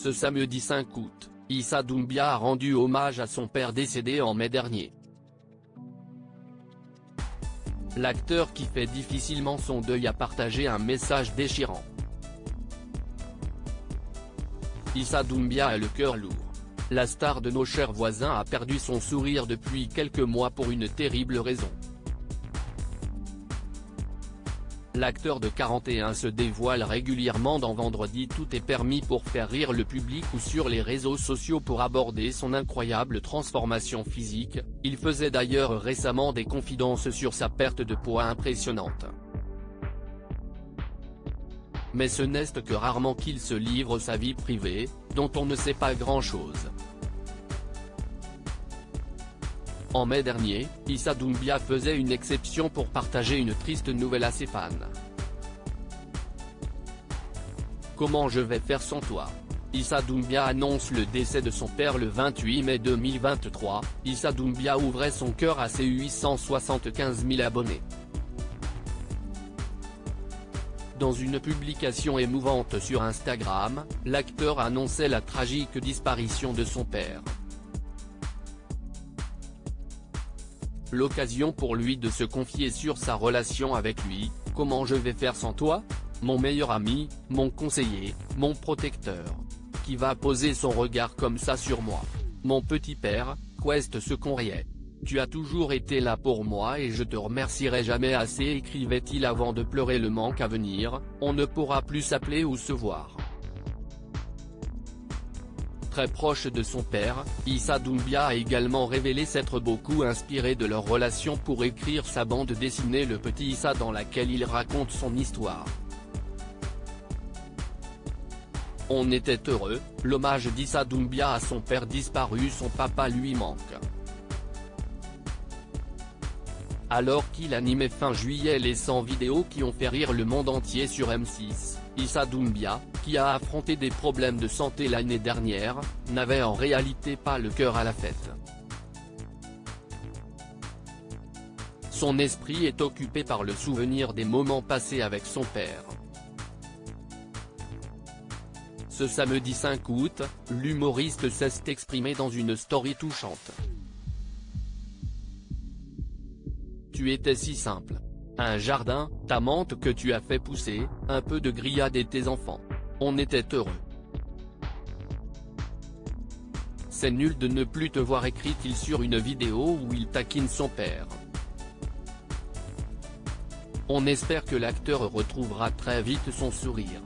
Ce samedi 5 août, Issa Doumbia a rendu hommage à son père décédé en mai dernier. L'acteur qui fait difficilement son deuil a partagé un message déchirant. Issa Doumbia a le cœur lourd. La star de nos chers voisins a perdu son sourire depuis quelques mois pour une terrible raison. L'acteur de 41 se dévoile régulièrement dans Vendredi Tout est permis pour faire rire le public ou sur les réseaux sociaux pour aborder son incroyable transformation physique. Il faisait d'ailleurs récemment des confidences sur sa perte de poids impressionnante. Mais ce n'est que rarement qu'il se livre sa vie privée, dont on ne sait pas grand-chose. En mai dernier, Issa Doumbia faisait une exception pour partager une triste nouvelle à ses fans. Comment je vais faire sans toi? Issa Doumbia annonce le décès de son père le 28 mai 2023, Issa Doumbia ouvrait son cœur à ses 875 000 abonnés. Dans une publication émouvante sur Instagram, l'acteur annonçait la tragique disparition de son père. L'occasion pour lui de se confier sur sa relation avec lui. Comment je vais faire sans toi? Mon meilleur ami, mon conseiller, mon protecteur. Qui va poser son regard comme ça sur moi? Mon petit père, Quest ce qu'on riait. Tu as toujours été là pour moi et je te remercierai jamais assez, écrivait-il avant de pleurer le manque à venir. On ne pourra plus s'appeler ou se voir. Très proche de son père, Issa Doumbia a également révélé s'être beaucoup inspiré de leur relation pour écrire sa bande dessinée Le Petit Issa, dans laquelle il raconte son histoire. On était heureux, l'hommage d'Issa Doumbia à son père disparu, son papa lui manque. Alors qu'il animait fin juillet les 100 vidéos qui ont fait rire le monde entier sur M6, Issa Doumbia, qui a affronté des problèmes de santé l'année dernière, n'avait en réalité pas le cœur à la fête. Son esprit est occupé par le souvenir des moments passés avec son père. Ce samedi 5 août, l'humoriste s'est exprimé dans une story touchante. Tu étais si simple. Un jardin, ta menthe que tu as fait pousser, un peu de grillade et tes enfants. On était heureux. C'est nul de ne plus te voir, écrit-il sur une vidéo où il taquine son père. On espère que l'acteur retrouvera très vite son sourire.